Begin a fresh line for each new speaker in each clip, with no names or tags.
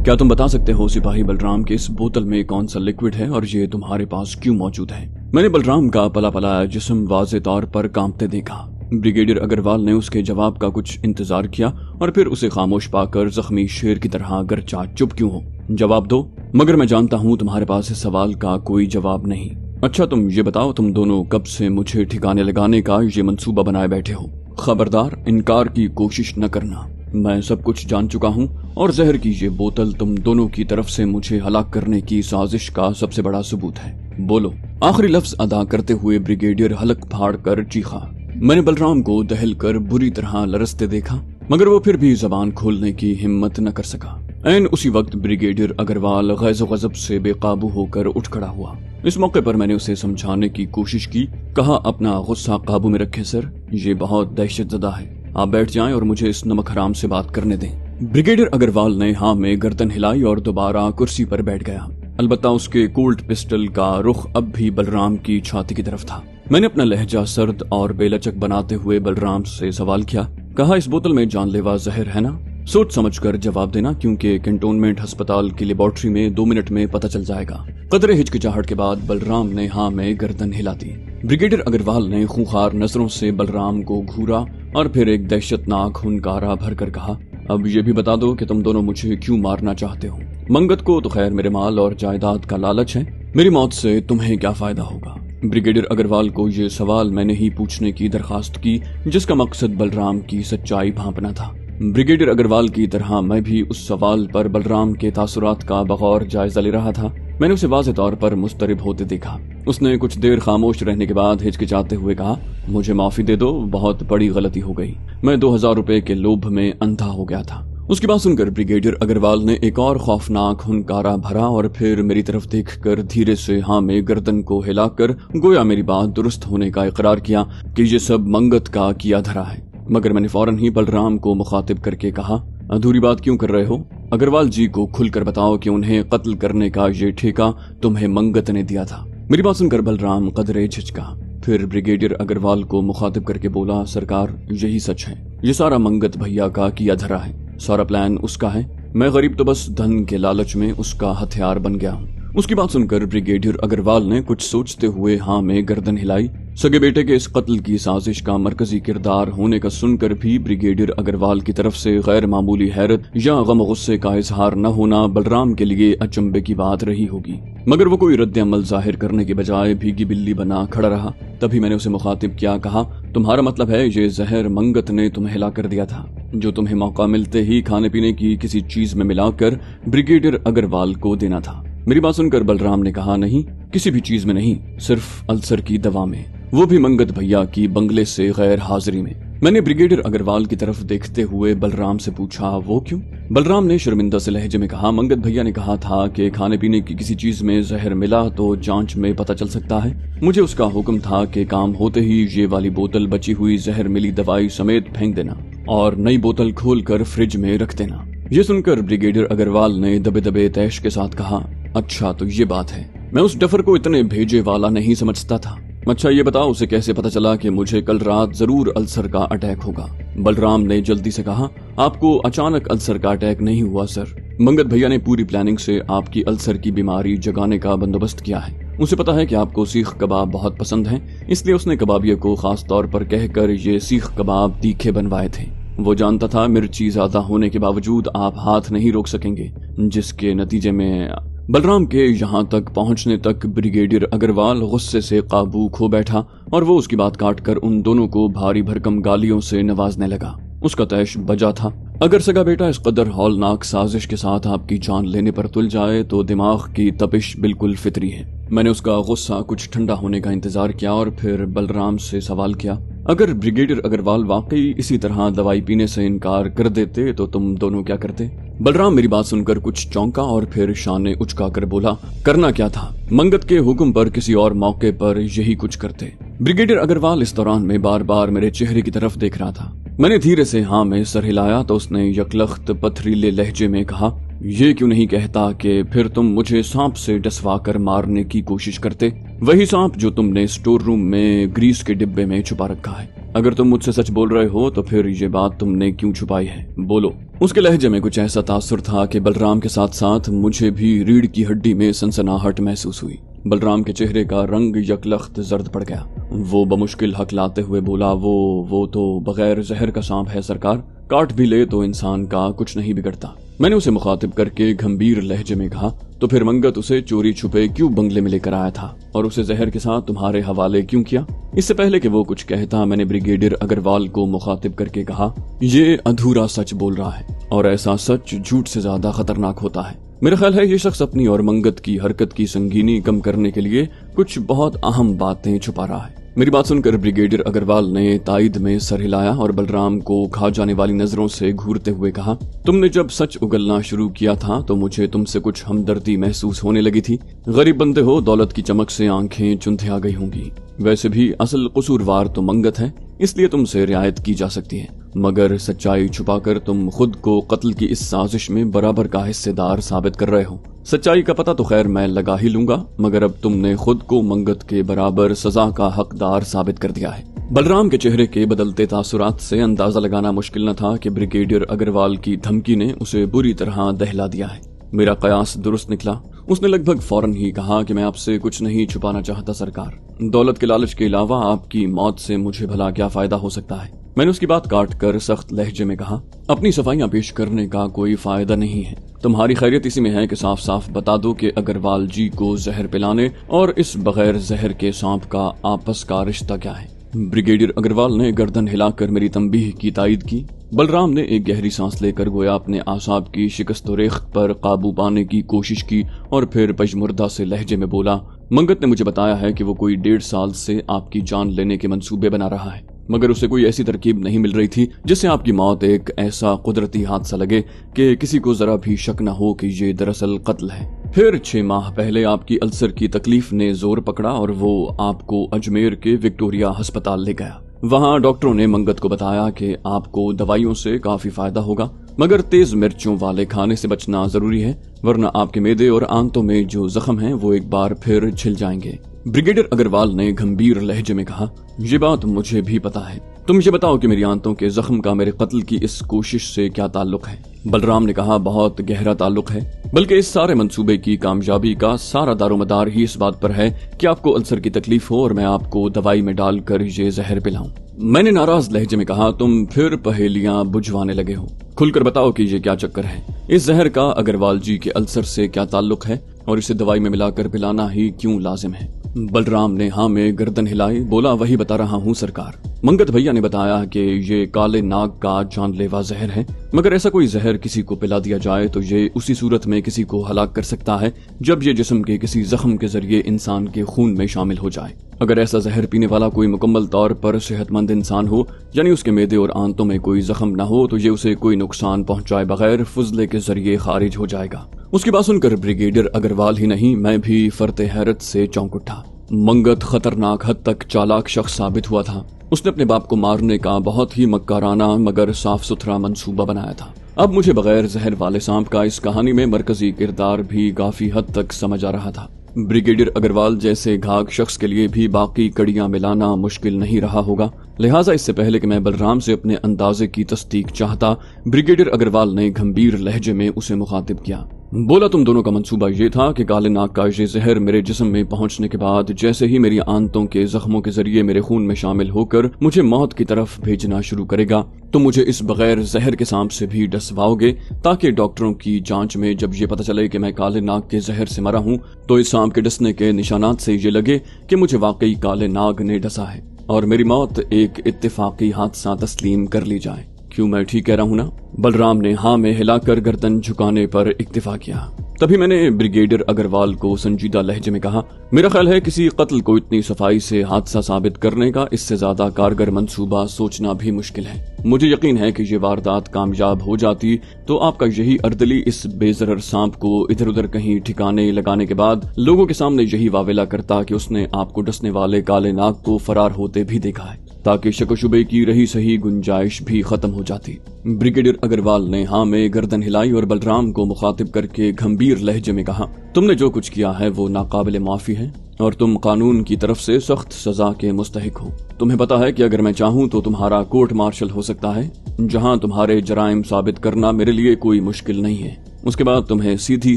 क्या तुम बता सकते हो सिपाही बलराम कि इस बोतल में कौन सा लिक्विड है और ये तुम्हारे पास क्यों मौजूद है? मैंने बलराम का पला पलाया जिस्म वाज़े तौर पर कांपते देखा। ब्रिगेडियर अग्रवाल ने उसके जवाब का कुछ इंतजार किया और फिर उसे खामोश पाकर जख्मी शेर की तरह गर्चा चुप क्यों हो, जवाब दो। मगर मैं जानता हूँ तुम्हारे पास इस सवाल का कोई जवाब नहीं। अच्छा तुम ये बताओ, तुम दोनों कब से मुझे ठिकाने लगाने का ये मंसूबा बनाए बैठे हो? खबरदार इनकार की कोशिश न करना, मैं सब कुछ जान चुका हूँ और जहर की ये बोतल तुम दोनों की तरफ से मुझे हलाक करने की साजिश का सबसे बड़ा सबूत है। बोलो। आखिरी लफ्ज अदा करते हुए ब्रिगेडियर हलक फाड़ कर चीखा। मैंने बलराम को दहल कर बुरी तरह लरसते देखा, मगर वो फिर भी जबान खोलने की हिम्मत न कर सका। ऐन उसी वक्त ब्रिगेडियर अग्रवाल गैज़ो गज़ब से बेकाबू होकर उठ खड़ा हुआ। इस मौके पर मैंने उसे समझाने की कोशिश की। कहा, अपना गुस्सा काबू में रखें सर, ये बहुत दहशतज़दा है। आप बैठ जाएं और मुझे इस नमक हराम से बात करने दें। ब्रिगेडियर अग्रवाल ने हाँ में गर्दन हिलाई और दोबारा कुर्सी पर बैठ गया। अलबत्ता उसके कोल्ड पिस्टल का रुख अब भी बलराम की छाती की तरफ था। मैंने अपना लहजा सर्द और बेलचक बनाते हुए बलराम से सवाल किया। कहा, इस बोतल में जानलेवा जहर है ना? सोच समझकर जवाब देना, क्योंकि कैंटोनमेंट अस्पताल की लेबोरेटरी में 2 मिनट में पता चल जाएगा। कदरे हिचकिचाहट के बाद बलराम ने हाँ में गर्दन हिला दी। ब्रिगेडियर अग्रवाल ने खूंखार नजरों से बलराम को घूरा और फिर एक दहशतनाक हुनकारा भरकर कहा, अब ये भी बता दो कि तुम दोनों मुझे क्यों मारना चाहते हो? मंगत को तो खैर मेरे माल और जायदाद का लालच है, मेरी मौत से तुम्हें क्या फायदा होगा? ब्रिगेडियर अग्रवाल को ये सवाल मैंने ही पूछने की दरखास्त की, जिसका मकसद बलराम की सच्चाई भांपना था। ब्रिगेडियर अग्रवाल की तरह मैं भी उस सवाल पर बलराम के तासुरात का बगौर जायजा ले रहा था। मैंने उसे वाज़े तौर पर मुस्तरिब होते देखा। उसने कुछ देर खामोश रहने के बाद हिचकिचाते हुए कहा, मुझे माफी दे दो, बहुत बड़ी गलती हो गई। मैं 2000 रुपए के लोभ में अंधा हो गया था। उसकी बात सुनकर ब्रिगेडियर अग्रवाल ने एक और खौफनाक हुनकारा भरा और फिर मेरी तरफ देखकर धीरे से हाँ में गर्दन को हिलाकर गोया मेरी बात दुरुस्त होने का इकरार किया कि ये सब मंगत का किया धरा है। मगर मैंने फौरन ही बलराम को मुखातिब करके कहा, अधूरी बात क्यों कर रहे हो? अग्रवाल जी को खुलकर बताओ कि उन्हें कत्ल करने का ये ठेका तुम्हें मंगत ने दिया था। मेरी बात सुनकर बलराम कदरे झिझका। फिर ब्रिगेडियर अग्रवाल को मुखातिब करके बोला, सरकार यही सच है, ये सारा मंगत भैया का किया धरा है, सारा प्लान उसका है। मैं गरीब तो बस धन के लालच में उसका हथियार बन गया हूँ। उसकी बात सुनकर ब्रिगेडियर अग्रवाल ने कुछ सोचते हुए हाँ में गर्दन हिलाई। सगे बेटे के इस कत्ल की साजिश का मरकजी किरदार होने का सुनकर भी ब्रिगेडियर अग्रवाल की तरफ से गैर मामूली हैरत या गम गुस्से का इजहार न होना बलराम के लिए अचंभे की बात रही होगी। मगर वो कोई रद्द अमल जाहिर करने के बजाय भीगी बिल्ली बना खड़ा रहा। तभी मैंने उसे मुखातिब किया। कहा, तुम्हारा मतलब है ये जहर मंगत ने तुम्हें हिला कर दिया था, जो तुम्हें मौका मिलते ही खाने पीने की किसी चीज में मिलाकर ब्रिगेडियर अग्रवाल को देना था? मेरी बात सुनकर बलराम ने कहा, नहीं, किसी भी चीज में नहीं, सिर्फ अल्सर की दवा में, वो भी मंगत भैया की बंगले से गैर हाजिरी में। मैंने ब्रिगेडियर अग्रवाल की तरफ देखते हुए बलराम से पूछा, वो क्यों? बलराम ने शर्मिंदा से लहजे में कहा, मंगत भैया ने कहा था कि खाने पीने की किसी चीज में जहर मिला तो जांच में पता चल सकता है। मुझे उसका हुक्म था कि काम होते ही ये वाली बोतल बची हुई जहर मिली दवाई समेत फेंक देना और नई बोतल खोलकर फ्रिज में रख देना। ये सुनकर ब्रिगेडियर अग्रवाल ने दबे दबे तैश के साथ कहा, अच्छा तो ये बात है, मैं उस डफर को इतने भेजे वाला नहीं समझता था। अच्छा ये बताओ, उसे कैसे पता चला कि मुझे कल रात जरूर अल्सर का अटैक होगा? बलराम ने जल्दी से कहा, आपको अचानक अल्सर का अटैक नहीं हुआ सर, मंगत भैया ने पूरी प्लानिंग से आपकी अल्सर की बीमारी जगाने का बंदोबस्त किया है। उसे पता है कि आपको सीख कबाब बहुत पसंद हैं, इसलिए उसने कबाबिये को खास तौर पर कहकर ये सीख कबाब तीखे बनवाए थे। वो जानता था मिर्ची ज्यादा होने के बावजूद आप हाथ नहीं रोक सकेंगे, जिसके नतीजे में बलराम के यहाँ तक पहुँचने तक ब्रिगेडियर अग्रवाल गुस्से से काबू खो बैठा और वो उसकी बात काटकर उन दोनों को भारी भरकम गालियों से नवाजने लगा। उसका तैश बजा था, अगर सगा बेटा इस कदर हौलनाक साजिश के साथ आपकी जान लेने पर तुल जाए तो दिमाग की तपिश बिल्कुल फितरी है। मैंने उसका गुस्सा कुछ ठंडा होने का इंतजार किया और फिर बलराम से सवाल किया, अगर ब्रिगेडियर अग्रवाल वाकई इसी तरह दवाई पीने से इनकार कर देते तो तुम दोनों क्या करते? बलराम मेरी बात सुनकर कुछ चौंका और फिर शाने उचकाकर बोला, करना क्या था, मंगत के हुक्म पर किसी और मौके पर यही कुछ करते। ब्रिगेडियर अग्रवाल इस दौरान में बार बार मेरे चेहरे की तरफ देख रहा था। मैंने धीरे से हाँ में सर हिलाया तो उसने यकलख्त पथरीले लहजे में कहा, ये क्यों नहीं कहता कि फिर तुम मुझे सांप से डसवा कर मारने की कोशिश करते, वही सांप जो तुमने स्टोर रूम में ग्रीस के डिब्बे में छुपा रखा है। अगर तुम मुझसे सच बोल रहे हो तो फिर ये बात तुमने क्यों छुपाई है, बोलो। اس کے لہجے میں کچھ ایسا تاثر تھا کہ بلرام کے ساتھ ساتھ مجھے بھی ریڑھ کی ہڈی میں سنسناہٹ محسوس ہوئی۔ بلرام کے چہرے کا رنگ یکلخت زرد پڑ گیا۔ وہ بمشکل ہکلاتے ہوئے بولا، وہ تو بغیر زہر کا سانپ ہے سرکار، کاٹ بھی لے تو انسان کا کچھ نہیں بگڑتا۔ میں نے اسے مخاطب کر کے گھمبیر لہجے میں کہا، تو پھر منگت اسے چوری چھپے کیوں بنگلے میں لے کر آیا تھا اور اسے زہر کے ساتھ تمہارے حوالے کیوں کیا؟ اس سے پہلے کہ وہ کچھ کہتا، میں نے بریگیڈیئر اگروال کو مخاطب کر کے کہا، یہ ادھورا سچ بول رہا ہے اور ایسا سچ جھوٹ سے زیادہ خطرناک ہوتا ہے۔ میرا خیال ہے یہ شخص اپنی اور منگت کی حرکت کی سنگینی کم کرنے کے لیے کچھ بہت اہم باتیں چھپا رہا ہے۔ میری بات سن کر بریگیڈیئر اگروال نے تائید میں سر ہلایا اور بلرام کو کھا جانے والی نظروں سے گھورتے ہوئے کہا، تم نے جب سچ اگلنا شروع کیا تھا تو مجھے تم سے کچھ ہمدردی محسوس ہونے لگی تھی۔ غریب بندے ہو، دولت کی چمک سے آنکھیں چندھیا گئی ہوں گی۔ ویسے بھی اصل قصوروار تو منگت ہے، اس لیے تم سے رعایت کی جا سکتی ہے، مگر سچائی چھپا کر تم خود کو قتل کی اس سازش میں برابر کا حصے دار ثابت کر رہے ہو۔ سچائی کا پتہ تو خیر میں لگا ہی لوں گا، مگر اب تم نے خود کو منگت کے برابر سزا کا حقدار ثابت کر دیا ہے۔ بلرام کے چہرے کے بدلتے تاثرات سے اندازہ لگانا مشکل نہ تھا کہ بریگیڈیئر اگروال کی دھمکی نے اسے بری طرح دہلا دیا ہے۔ میرا قیاس درست نکلا۔ اس نے لگ بھگ فوراً ہی کہا کہ میں آپ سے کچھ نہیں چھپانا چاہتا سرکار، دولت کے لالچ کے علاوہ آپ کی موت سے مجھے بھلا کیا فائدہ ہو سکتا ہے؟ میں نے اس کی بات کاٹ کر سخت لہجے میں کہا، اپنی صفائیاں پیش کرنے کا کوئی فائدہ نہیں ہے۔ تمہاری خیریت اسی میں ہے کہ صاف صاف بتا دو کہ اگروال جی کو زہر پلانے اور اس بغیر زہر کے سانپ کا آپس کا رشتہ کیا ہے؟ بریگیڈیئر اگروال نے گردن ہلا کر میری تنبیہ کی تائید کی۔ بلرام نے ایک گہری سانس لے کر گویا اپنے اعصاب کی شکست و ریخت پر قابو پانے کی کوشش کی اور پھر پژمردہ سے لہجے میں بولا، منگت نے مجھے بتایا ہے کہ وہ کوئی 1.5 سال سے آپ کی جان لینے کے منصوبے بنا رہا ہے، مگر اسے کوئی ایسی ترکیب نہیں مل رہی تھی جس سے آپ کی موت ایک ایسا قدرتی حادثہ لگے کہ کسی کو ذرا بھی شک نہ ہو کہ یہ دراصل قتل ہے۔ پھر 6 ماہ پہلے آپ کی السر کی تکلیف نے زور پکڑا اور وہ آپ کو اجمیر کے وکٹوریا ہسپتال لے گیا۔ وہاں ڈاکٹروں نے منگت کو بتایا کہ آپ کو دوائیوں سے کافی فائدہ ہوگا، مگر تیز مرچوں والے کھانے سے بچنا ضروری ہے، ورنہ آپ کے معدے اور آنتوں میں جو زخم ہیں وہ ایک بار پھر چھل جائیں گے۔ بریگیڈیئر اگروال نے گھمبیر لہجے میں کہا، یہ بات مجھے بھی پتا ہے، تم مجھے بتاؤ کہ میری آنتوں کے زخم کا میرے قتل کی اس کوشش سے کیا تعلق ہے؟ بلرام نے کہا، بہت گہرا تعلق ہے، بلکہ اس سارے منصوبے کی کامیابی کا سارا دار و مدار ہی اس بات پر ہے کہ آپ کو السر کی تکلیف ہو اور میں آپ کو دوائی میں ڈال کر یہ زہر پلاؤں۔ میں نے ناراض لہجے میں کہا، تم پھر پہیلیاں بجھوانے لگے ہو، کھل کر بتاؤ کہ یہ کیا چکر ہے؟ اس زہر کا اگروال جی کے السر سے کیا تعلق ہے اور اسے دوائی میں ملا کر پلانا ہی کیوں لازم ہے؟ بلرام نے ہاں میں گردن ہلائی، بولا، وہی بتا رہا ہوں سرکار۔ منگت بھیا نے بتایا کہ یہ کالے ناگ کا جان لیوا زہر ہے، مگر ایسا کوئی زہر کسی کو پلا دیا جائے تو یہ اسی صورت میں کسی کو ہلاک کر سکتا ہے جب یہ جسم کے کسی زخم کے ذریعے انسان کے خون میں شامل ہو جائے۔ اگر ایسا زہر پینے والا کوئی مکمل طور پر صحت مند انسان ہو، یعنی اس کے معدے اور آنتوں میں کوئی زخم نہ ہو، تو یہ اسے کوئی نقصان پہنچائے بغیر فضلے کے ذریعے خارج ہو جائے گا۔ اس کی بات سن کر بریگیڈیئر اگروال ہی نہیں، میں بھی فرط حیرت سے چونک اٹھا۔ منگت خطرناک حد تک چالاک شخص ثابت ہوا تھا۔ اس نے اپنے باپ کو مارنے کا بہت ہی مکارانہ مگر صاف ستھرا منصوبہ بنایا تھا۔ اب مجھے بغیر زہر والے سانپ کا اس کہانی میں مرکزی کردار بھی کافی حد تک سمجھ آ رہا تھا۔ بریگیڈیئر اگروال جیسے گھاگ شخص کے لیے بھی باقی کڑیاں ملانا مشکل نہیں رہا ہوگا، لہٰذا اس سے پہلے کہ میں بلرام سے اپنے اندازے کی تصدیق چاہتا، بریگیڈیئر اگروال نے گھمبیر لہجے میں اسے مخاطب کیا۔ بولا، تم دونوں کا منصوبہ یہ تھا کہ کالے ناگ کا یہ زہر میرے جسم میں پہنچنے کے بعد جیسے ہی میری آنتوں کے زخموں کے ذریعے میرے خون میں شامل ہو کر مجھے موت کی طرف بھیجنا شروع کرے گا، تم مجھے اس بغیر زہر کے سانپ سے بھی ڈسواؤ گے تاکہ ڈاکٹروں کی جانچ میں جب یہ پتہ چلے کہ میں کالے ناگ کے زہر سے مرا ہوں تو اس سانپ کے ڈسنے کے نشانات سے یہ لگے کہ مجھے واقعی کالے ناگ نے ڈسا ہے اور میری موت ایک اتفاقی حادثہ تسلیم کر لی جائے۔ کیوں میں ٹھیک کہہ رہا ہوں نا؟ بلرام نے ہاں میں ہلا کر گردن جھکانے پر اکتفا کیا۔ تبھی میں نے بریگیڈیئر اگروال کو سنجیدہ لہجے میں کہا، میرا خیال ہے کسی قتل کو اتنی صفائی سے حادثہ ثابت کرنے کا اس سے زیادہ کارگر منصوبہ سوچنا بھی مشکل ہے۔ مجھے یقین ہے کہ یہ واردات کامیاب ہو جاتی تو آپ کا یہی اردلی اس بے ضرر سانپ کو ادھر ادھر کہیں ٹھکانے لگانے کے بعد لوگوں کے سامنے یہی واویلا کرتا کہ اس نے آپ کو ڈسنے والے کالے ناگ کو فرار ہوتے بھی دیکھا ہے، تاکہ شک و شبے کی رہی سہی گنجائش بھی ختم ہو جاتی۔ ब्रिगेडियर अग्रवाल ने हाँ में गर्दन हिलाई और बलराम को मुखातिब करके गंभीर लहजे में कहा, तुमने जो कुछ किया है वो नाकाबिले माफी है और तुम कानून की तरफ से सख्त सजा के मुस्तहिक हो। तुम्हें पता है कि अगर मैं चाहूँ तो तुम्हारा कोर्ट मार्शल हो सकता है, जहाँ तुम्हारे जराइम साबित करना मेरे लिए कोई मुश्किल नहीं है। उसके बाद तुम्हें सीधी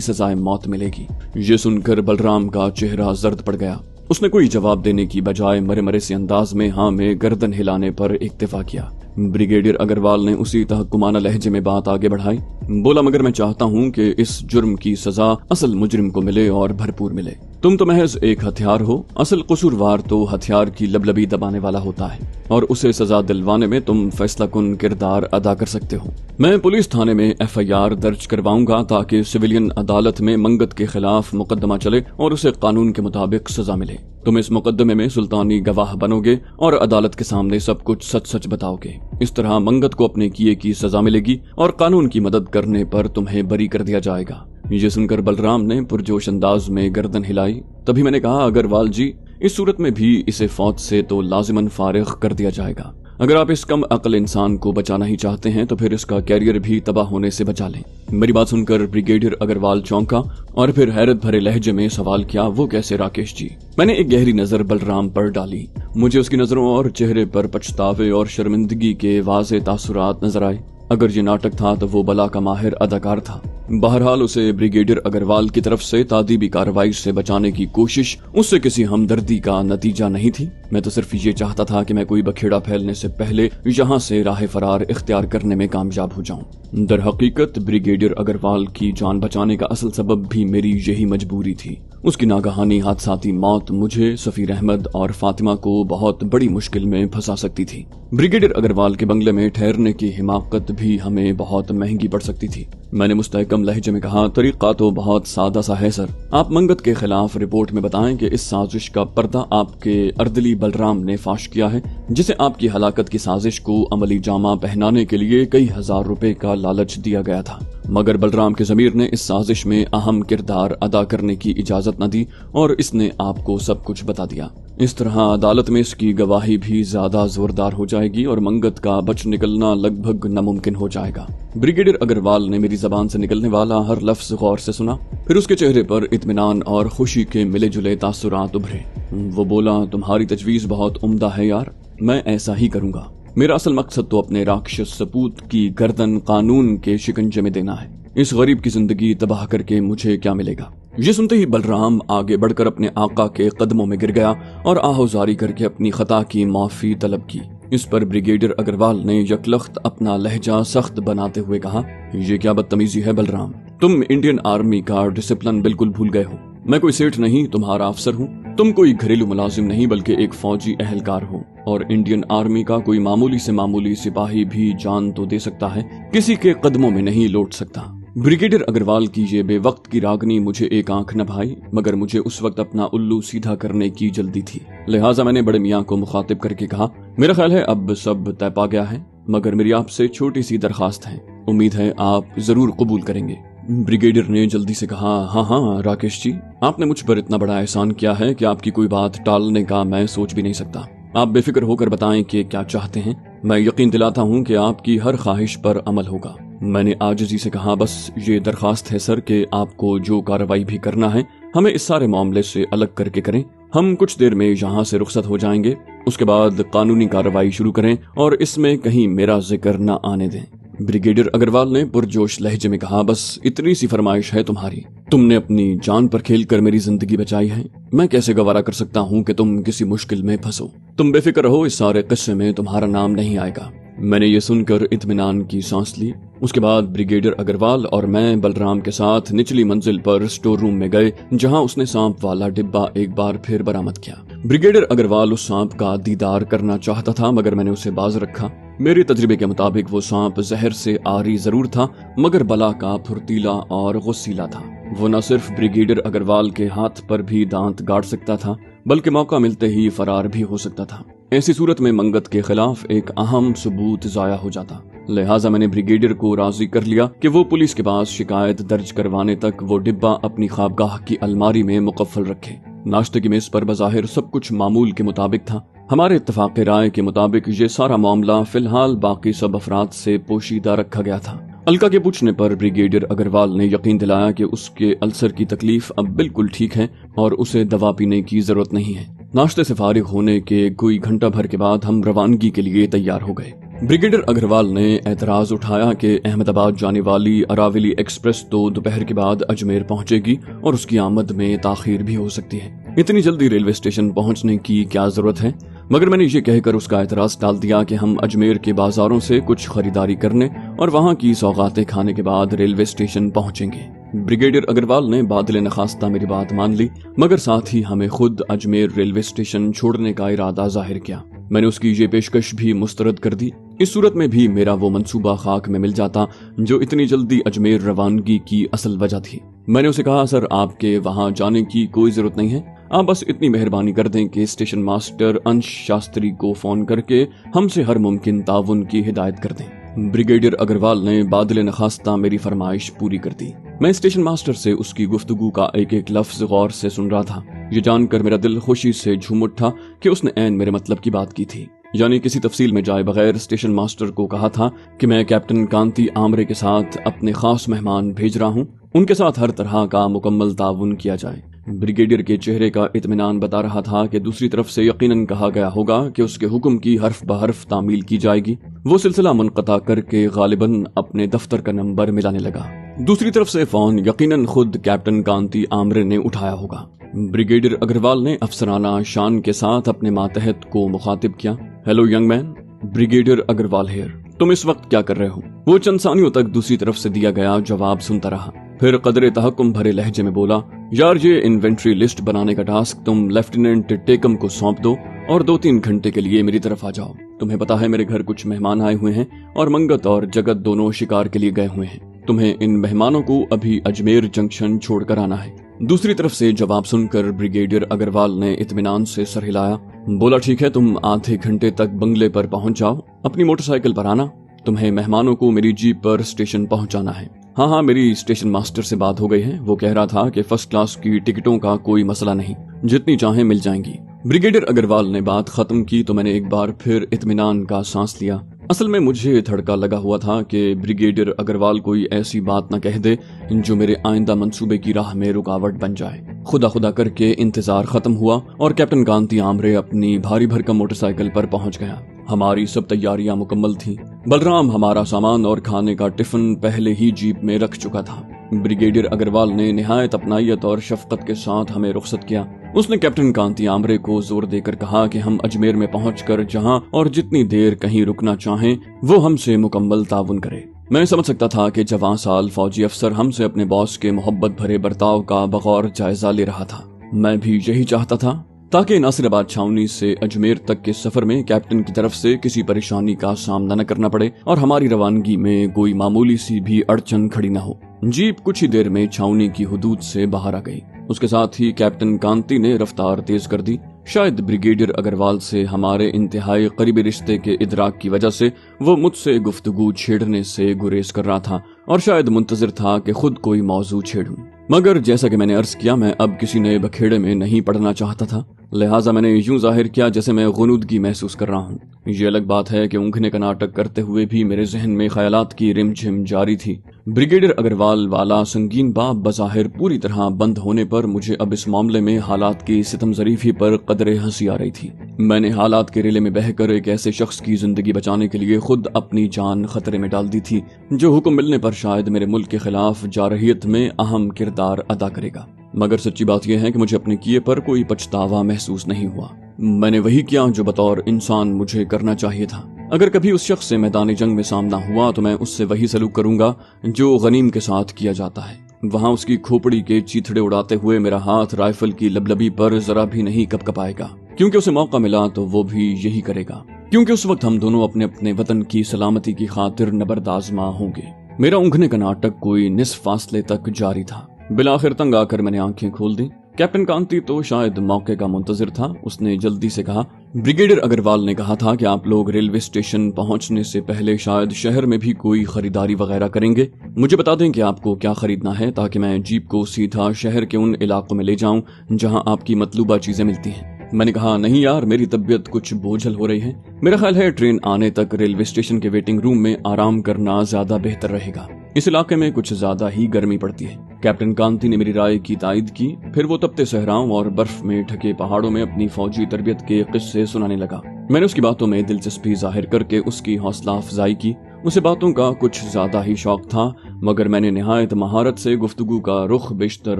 सजाए मौत मिलेगी। ये सुनकर बलराम का चेहरा जर्द पड़ गया। उसने कोई जवाब देने की बजाय मरे मरे से अंदाज में हाँ में गर्दन हिलाने पर इक्तिफा किया। ब्रिगेडियर अग्रवाल ने उसी तहकुमाना लहजे में बात आगे बढ़ाई। बोला, मगर मैं चाहता हूँ कि इस जुर्म की सजा असल मुजरिम को मिले और भरपूर मिले। तुम तो महज एक हथियार हो, असल कसूरवार तो हथियार की लबलबी दबाने वाला होता है और उसे सजा दिलवाने में तुम फैसला कुन किरदार अदा कर सकते हो। मैं पुलिस थाने में FIR दर्ज करवाऊंगा ताकि सिविलियन अदालत में मंगत के खिलाफ मुकदमा चले और उसे कानून के मुताबिक सजा मिले। तुम इस मुकदमे में सुल्तानी गवाह बनोगे और अदालत के सामने सब कुछ सच सच बताओगे। इस तरह मंगत को अपने किए की सजा मिलेगी और कानून की मदद करने पर तुम्हें बरी कर दिया जाएगा। ये सुनकर बलराम ने पुरजोश अंदाज में गर्दन हिलाई। तभी मैंने कहा, अग्रवाल जी, इस सूरत में भी इसे फौज से तो लाजिमन फारिग कर दिया जाएगा। अगर आप इस कम अक्ल इंसान को बचाना ही चाहते हैं तो फिर इसका कैरियर भी तबाह होने से बचा लें। मेरी बात सुनकर ब्रिगेडियर अग्रवाल चौंका और फिर हैरत भरे लहजे में सवाल किया, वो कैसे राकेश जी? मैंने एक गहरी नजर बलराम पर डाली। मुझे उसकी नजरों और चेहरे पर पछतावे और शर्मिंदगी के वाज़े तासुरात नजर आए। अगर ये नाटक था तो वो बला का माहिर अदाकार था। बहरहाल उसे ब्रिगेडियर अग्रवाल की तरफ से तादीबी कार्रवाई से बचाने की कोशिश उससे किसी हमदर्दी का नतीजा नहीं थी। मैं तो सिर्फ ये चाहता था कि मैं कोई बखेड़ा फैलने से पहले यहाँ से राह फरार इख्तियार करने में कामयाब हो जाऊं। दर हकीकत ब्रिगेडियर अग्रवाल की जान बचाने का असल सबब भी मेरी यही मजबूरी थी। उसकी नागहानी हादसाती मौत मुझे, सफीर अहमद और फातिमा को बहुत बड़ी मुश्किल में फंसा सकती थी। ब्रिगेडियर अग्रवाल के बंगले में ठहरने की हिमाकत भी हमें बहुत महंगी पड़ सकती थी। मैंने मुस्तहकम लहजे में कहा, तरीका तो बहुत सादा सा है सर। आप मंगत के खिलाफ रिपोर्ट में बताएं कि इस साजिश का पर्दा आपके अर्दली बलराम ने फाश किया है, जिसे आपकी हलाकत की साजिश को अमली जामा पहनाने के लिए कई हजार रुपए का लालच दिया गया था। मगर बलराम के ज़मीर ने इस साजिश में अहम किरदार अदा करने की इजाजत न दी और इसने आपको सब कुछ बता दिया। इस तरह अदालत में इसकी गवाही भी ज्यादा जोरदार हो जाएगी और मंगत का बच निकलना लगभग नामुमकिन हो जाएगा। ब्रिगेडियर अग्रवाल ने मेरी जबान से निकलने वाला हर लफ्ज गौर से सुना। फिर उसके चेहरे पर इत्मीनान और खुशी के मिले जुले तासुरात उभरे। वो बोला, तुम्हारी तजवीज बहुत उम्दा है यार, मैं ऐसा ही करूंगा। मेरा असल मकसद तो अपने राक्षस सपूत की गर्दन कानून के शिकंजे में देना है। इस गरीब की जिंदगी तबाह करके मुझे क्या मिलेगा? ये सुनते ही बलराम आगे बढ़कर अपने आका के कदमों में गिर गया और आहोजारी करके अपनी खता की माफी तलब की। इस पर ब्रिगेडियर अग्रवाल ने यकलख्त अपना लहजा सख्त बनाते हुए कहा, ये क्या बदतमीजी है बलराम? तुम इंडियन आर्मी का डिसिप्लिन बिल्कुल भूल गए हो। मैं कोई सेठ नहीं, तुम्हारा अफसर हूँ। तुम कोई घरेलू मुलाजिम नहीं बल्कि एक फौजी एहलकार हो और इंडियन आर्मी का कोई मामूली से मामूली सिपाही भी जान तो दे सकता है, किसी के कदमों में नहीं लौट सकता। ब्रिगेडियर अग्रवाल की ये बेवक्त की रागनी मुझे एक आंख न भाई, मगर मुझे उस वक्त अपना उल्लू सीधा करने की जल्दी थी। लिहाजा मैंने बड़े मियाँ को मुखातिब करके कहा, मेरा ख्याल है अब सब तय पा गया है, मगर मेरी आपसे छोटी सी दरखास्त है, उम्मीद है आप जरूर कबूल करेंगे। ब्रिगेडियर ने जल्दी से कहा, हाँ राकेश जी, आपने मुझ पर इतना बड़ा एहसान किया है कि आपकी कोई बात टालने का मैं सोच भी नहीं सकता। आप बेफिक्र होकर बताएं कि क्या चाहते हैं। मैं यकीन दिलाता हूं कि आपकी हर ख्वाहिश पर अमल होगा। मैंने आजिज़ी से कहा, बस ये दरखास्त है सर कि आपको जो कार्रवाई भी करना है हमें इस सारे मामले से अलग करके करें। हम कुछ देर में यहाँ से रुखसत हो जाएंगे, उसके बाद कानूनी कार्रवाई शुरू करें और इसमें कहीं मेरा जिक्र न आने दें। ब्रिगेडियर अग्रवाल ने पुरजोश लहजे में कहा, बस इतनी सी फरमाइश है तुम्हारी। तुमने अपनी जान पर खेलकर मेरी जिंदगी बचाई है, मैं कैसे गवारा कर सकता हूँ कि तुम किसी मुश्किल में फंसो। तुम बेफिक्र रहो, इस सारे किस्से में तुम्हारा नाम नहीं आएगा। मैंने ये सुनकर इत्मीनान की सांस ली। उसके बाद ब्रिगेडियर अग्रवाल और मैं बलराम के साथ निचली मंजिल पर स्टोर रूम में गए, जहां उसने सांप वाला डिब्बा एक बार फिर बरामद किया। ब्रिगेडियर अग्रवाल उस सांप का दीदार करना चाहता था, मगर मैंने उसे बाज रखा। मेरे तजर्बे के मुताबिक वो सांप जहर से आरी जरूर था, मगर बला का फुर्तीला और गुस्सीला था। वो न सिर्फ ब्रिगेडियर अग्रवाल के हाथ पर भी दांत गाड़ सकता था, बल्कि मौका मिलते ही फरार भी हो सकता था। ऐसी सूरत में मंगत के खिलाफ एक अहम सबूत जाया हो जाता। लिहाजा मैंने ब्रिगेडियर को राजी कर लिया कि वो पुलिस के पास शिकायत दर्ज करवाने तक वो डिब्बा अपनी ख्वाबगाह की अलमारी में मुकफ्फल रखे। नाश्ते की मेज पर बज़ाहिर सब कुछ मामूल के मुताबिक था, ہمارے اتفاق رائے کے مطابق یہ سارا معاملہ فی الحال باقی سب افراد سے پوشیدہ رکھا گیا تھا۔ الکا کے پوچھنے پر بریگیڈیئر اگروال نے یقین دلایا کہ اس کے السر کی تکلیف اب بالکل ٹھیک ہے اور اسے دوا پینے کی ضرورت نہیں ہے۔ ناشتے سے فارغ ہونے کے کوئی گھنٹہ بھر کے بعد ہم روانگی کے لیے تیار ہو گئے۔ بریگیڈیئر اگروال نے اعتراض اٹھایا کہ احمد آباد جانے والی اراولی ایکسپریس تو دوپہر کے بعد اجمیر پہنچے گی اور اس کی آمد میں تاخیر بھی ہو سکتی ہے۔ اتنی جلدی ریلوے اسٹیشن پہنچنے کی کیا ضرورت ہے؟ مگر میں نے یہ کہہ کر اس کا اعتراض ٹال دیا کہ ہم اجمیر کے بازاروں سے کچھ خریداری کرنے اور وہاں کی سوغاتیں کھانے کے بعد ریلوے اسٹیشن پہنچیں گے۔ بریگیڈیئر اگروال نے بادل نخواستہ میری بات مان لی، مگر ساتھ ہی ہمیں خود اجمیر ریلوے اسٹیشن چھوڑنے کا ارادہ ظاہر کیا۔ میں نے اس کی یہ پیشکش بھی مسترد کر دی۔ اس صورت میں بھی میرا وہ منصوبہ خاک میں مل جاتا جو اتنی جلدی اجمیر روانگی کی اصل وجہ تھی۔ میں نے اسے کہا، سر آپ کے وہاں جانے کی کوئی ضرورت نہیں ہے، آپ بس اتنی مہربانی کر دیں کہ اسٹیشن ماسٹر انش شاستری کو فون کر کے ہم سے ہر ممکن تعاون کی ہدایت کر دیں۔ بریگیڈیئر اگروال نے بادل نخواستہ میری فرمائش پوری کر دی۔ میں اسٹیشن ماسٹر سے اس کی گفتگو کا ایک ایک لفظ غور سے سن رہا تھا۔ یہ جان کر میرا دل خوشی سے جھوم اٹھا کہ اس نے عین میرے مطلب کی بات کی تھی، یعنی کسی تفصیل میں جائے بغیر اسٹیشن ماسٹر کو کہا تھا کہ میں کیپٹن کانتی آمرے کے ساتھ اپنے خاص مہمان بھیج رہا ہوں، ان کے ساتھ ہر طرح کا مکمل تعاون کیا جائے۔ بریگیڈیئر کے چہرے کا اطمینان بتا رہا تھا کہ دوسری طرف سے یقیناً کہا گیا ہوگا کہ اس کے حکم کی حرف بحرف تعمیل کی جائے گی۔ وہ سلسلہ منقطع کر کے غالباً اپنے دفتر کا نمبر ملانے لگا۔ دوسری طرف سے فون یقیناً خود کیپٹن کانتی آمرے نے اٹھایا ہوگا۔ بریگیڈیئر اگروال نے افسرانہ شان کے ساتھ اپنے ماتحت کو مخاطب کیا۔ Hello young man, brigadier Agarwal here, تم اس وقت کیا کر رہے ہو؟ وہ چند ثانیوں تک دوسری طرف سے دیا گیا جواب سنتا رہا، پھر قدرے تحکم بھرے لہجے میں بولا، یار یہ انوینٹری لسٹ بنانے کا ٹاسک تم لیفٹیننٹ ٹیکم کو سونپ دو اور 2-3 گھنٹے کے لیے میری طرف آ جاؤ۔ تمہیں پتا ہے میرے گھر کچھ مہمان آئے ہوئے ہیں اور منگت اور جگت دونوں شکار کے لیے گئے ہوئے ہیں۔ تمہیں ان مہمانوں کو ابھی اجمیر جنکشن چھوڑ کر آنا ہے۔ دوسری طرف سے جواب سن کر بریگیڈیئر اگروال نے اطمینان سے سر ہلایا، بولا ٹھیک ہے، تم آدھے گھنٹے تک بنگلے پر پہنچ جاؤ، اپنی موٹر سائیکل پر آنا، تمہیں مہمانوں کو میری جیپ پر اسٹیشن پہنچانا ہے۔ ہاں میری اسٹیشن ماسٹر سے بات ہو گئی ہے، وہ کہہ رہا تھا کہ فرسٹ کلاس کی ٹکٹوں کا کوئی مسئلہ نہیں، جتنی چاہیں مل جائیں گی۔ بریگیڈیئر اگروال نے بات ختم کی تو میں نے ایک بار پھر اطمینان کا سانس لیا۔ اصل میں مجھے تھڑکا لگا ہوا تھا کہ بریگیڈیئر اگروال کوئی ایسی بات نہ کہہ دے جو میرے آئندہ منصوبے کی راہ میں رکاوٹ بن جائے۔ خدا خدا کر کے انتظار ختم ہوا اور کیپٹن کانتی آمرے اپنی بھاری بھرکم موٹر سائیکل پر پہنچ گیا۔ ہماری سب تیاریاں مکمل تھیں۔ بلرام ہمارا سامان اور کھانے کا ٹفن پہلے ہی جیپ میں رکھ چکا تھا۔ بریگیڈیئر اگروال نے نہایت اپنائیت اور شفقت کے ساتھ ہمیں رخصت کیا۔ اس نے کیپٹن کانتی آمرے کو زور دے کر کہا کہ ہم اجمیر میں پہنچ کر جہاں اور جتنی دیر کہیں رکنا چاہیں وہ ہم سے مکمل تعاون کرے۔ میں سمجھ سکتا تھا کہ جوان سال فوجی افسر ہم سے اپنے باس کے محبت بھرے برتاؤ کا بغور جائزہ لے رہا تھا۔ میں بھی یہی چاہتا تھا تاکہ ناصر آباد چھاونی سے اجمیر تک کے سفر میں کیپٹن کی طرف سے کسی پریشانی کا سامنا نہ کرنا پڑے اور ہماری روانگی میں کوئی معمولی سی بھی اڑچن کھڑی نہ ہو۔ جیپ کچھ ہی دیر میں چھاونی کی حدود سے باہر آ گئی۔ اس کے ساتھ ہی کیپٹن کانتی نے رفتار تیز کر دی۔ شاید بریگیڈیئر اگروال سے ہمارے انتہائی قریبی رشتے کے ادراک کی وجہ سے وہ مجھ سے گفتگو چھیڑنے سے گریز کر رہا تھا اور شاید منتظر تھا کہ خود کوئی موضوع چھیڑوں، مگر جیسا کہ میں نے عرض کیا، میں اب کسی نئے بکھیڑے میں نہیں پڑنا چاہتا تھا، لہٰذا میں نے یوں ظاہر کیا جیسے میں غنودگی محسوس کر رہا ہوں۔ یہ الگ بات ہے کہ اونگنے کا ناٹک کرتے ہوئے بھی میرے ذہن میں خیالات کی رم جھم جاری تھی۔ بریگیڈیئر اگروال والا سنگین باب بظاہر پوری طرح بند ہونے پر مجھے اب اس معاملے میں حالات کی ستم ظریفی پر قدرے ہنسی آ رہی تھی۔ میں نے حالات کے ریلے میں بہہ کر ایک ایسے شخص کی زندگی بچانے کے لیے خود اپنی جان خطرے میں ڈال دی تھی جو حکم ملنے پر شاید میرے ملک کے خلاف جارحیت میں اہم کردار ادا کرے گا، مگر سچی بات یہ ہے کہ مجھے اپنے کیے پر کوئی پچھتاوا محسوس نہیں ہوا۔ میں نے وہی کیا جو بطور انسان مجھے کرنا چاہیے تھا۔ اگر کبھی اس شخص سے میدان جنگ میں سامنا ہوا تو میں اس سے وہی سلوک کروں گا جو غنیم کے ساتھ کیا جاتا ہے۔ وہاں اس کی کھوپڑی کے چیتھڑے اڑاتے ہوئے میرا ہاتھ رائفل کی لبلبی پر ذرا بھی نہیں کپکپائے گا، کیونکہ اسے موقع ملا تو وہ بھی یہی کرے گا، کیونکہ اس وقت ہم دونوں اپنے اپنے وطن کی سلامتی کی خاطر نبردآزما ہوں گے۔ میرا اونگنے کا ناٹک کوئی نصف فاصلے تک جاری تھا۔ بالآخر تنگ آ کر میں نے آنکھیں کھول دی۔ کیپٹن کانتی تو شاید موقع کا منتظر تھا۔ اس نے جلدی سے کہا، بریگیڈیئر اگروال نے کہا تھا کہ آپ لوگ ریلوے اسٹیشن پہنچنے سے پہلے شاید شہر میں بھی کوئی خریداری وغیرہ کریں گے۔ مجھے بتا دیں کہ آپ کو کیا خریدنا ہے تاکہ میں جیپ کو سیدھا شہر کے ان علاقوں میں لے جاؤں جہاں آپ کی مطلوبہ چیزیں ملتی ہیں۔ मैंने कहा, नहीं यार, मेरी तबीयत कुछ बोझल हो रही है। मेरा ख्याल है ट्रेन आने तक रेलवे स्टेशन के वेटिंग रूम में आराम करना ज्यादा बेहतर रहेगा। इस इलाके में कुछ ज्यादा ही गर्मी पड़ती है। कैप्टन कांति ने मेरी राय की तायद की। फिर वो तपते सहराओं और बर्फ में ढके पहाड़ों में अपनी फौजी तरबियत के किस्से सुनाने लगा। मैंने उसकी बातों में दिलचस्पी जाहिर करके उसकी हौसला अफजाई की। उसे बातों का कुछ ज्यादा ही शौक था, मगर मैंने निहायत महारत से गुफ्तगू का रुख बेशतर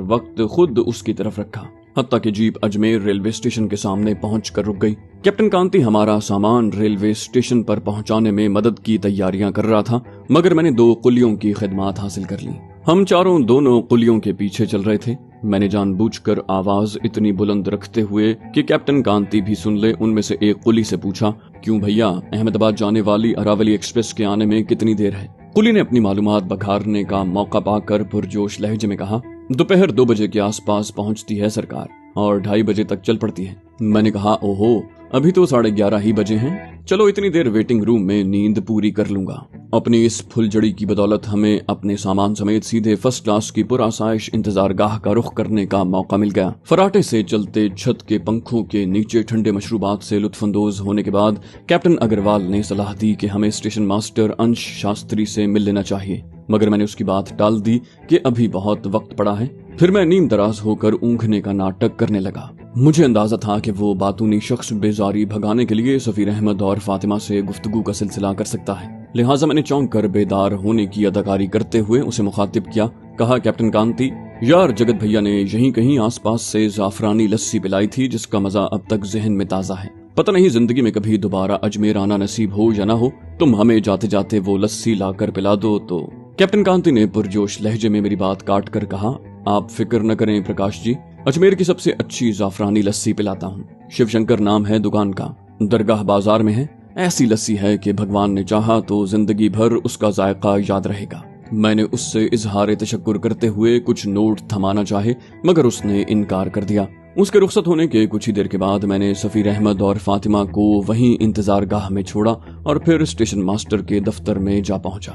वक्त खुद उसकी तरफ रखा। हत्ता कि जीप अजमेर रेलवे स्टेशन के सामने पहुंचकर रुक गई। कैप्टन कांति हमारा सामान रेलवे स्टेशन पर पहुंचाने में मदद की तैयारियां कर रहा था, मगर मैंने 2 कुलियों की खिदमत हासिल कर ली। हम चारों दोनों कुलियों के पीछे चल रहे थे। मैंने जानबूझकर आवाज इतनी बुलंद रखते हुए कि कैप्टन कांति भी सुन ले, उनमें से एक कुली से पूछा, क्यों भैया, अहमदाबाद जाने वाली अरावली एक्सप्रेस के आने में कितनी देर है? कुली ने अपनी मालूमात बघारने का मौका पाकर पुरजोश लहजे में कहा, दोपहर 2 बजे के आसपास पहुंचती है सरकार और 2:30 बजे तक चल पड़ती है। मैंने कहा, ओहो, अभी तो 11:30 ही बजे हैं। चलो इतनी देर वेटिंग रूम में नींद पूरी कर लूंगा। अपनी इस फुलझड़ी की बदौलत हमें अपने सामान समेत सीधे फर्स्ट क्लास की पुरआसाइश इंतजारगाह का रुख करने का मौका मिल गया। फराटे से चलते छत के पंखों के नीचे ठंडे मशरूबात से लुत्फानंदोज होने के बाद कैप्टन अग्रवाल ने सलाह दी कि हमें स्टेशन मास्टर अंश शास्त्री से मिल लेना चाहिए, मगर मैंने उसकी बात टाल दी कि अभी बहुत वक्त पड़ा है। फिर मैं नीम दराज होकर ऊँघने का नाटक करने लगा। मुझे अंदाजा था कि वो बातूनी शख्स बेजारी भगाने के लिए सफीर अहमद और फातिमा से गुफ्तगू का सिलसिला कर सकता है, लिहाजा मैंने चौंक कर बेदार होने की अदाकारी करते हुए उसे मुखातिब किया। कहा, कैप्टन कांति, यार जगत भैया ने यहीं कहीं आसपास से जाफरानी लस्सी पिलाई थी जिसका मजा अब तक जहन में ताजा है। पता नहीं जिंदगी में कभी दोबारा अजमेर आना नसीब हो या ना हो, तुम हमें जाते जाते वो लस्सी लाकर पिला दो तो। कैप्टन कांति ने पुरजोश लहजे में मेरी बात काट कर कहा, आप फिक्र न करें प्रकाश जी, अजमेर की सबसे अच्छी जाफरानी लस्सी पिलाता हूँ। शिवशंकर नाम है दुकान का, दरगाह बाजार में है। ऐसी लस्सी है कि भगवान ने चाहा तो जिंदगी भर उसका जायका याद रहेगा। मैंने उससे इजहार तशक्कुर करते हुए कुछ नोट थमाना चाहे, मगर उसने इनकार कर दिया। उसके रुखसत होने के कुछ ही देर के बाद मैंने सफीर अहमद और फातिमा को वहीं इंतजारगाह में छोड़ा और फिर स्टेशन मास्टर के दफ्तर में जा पहुंचा।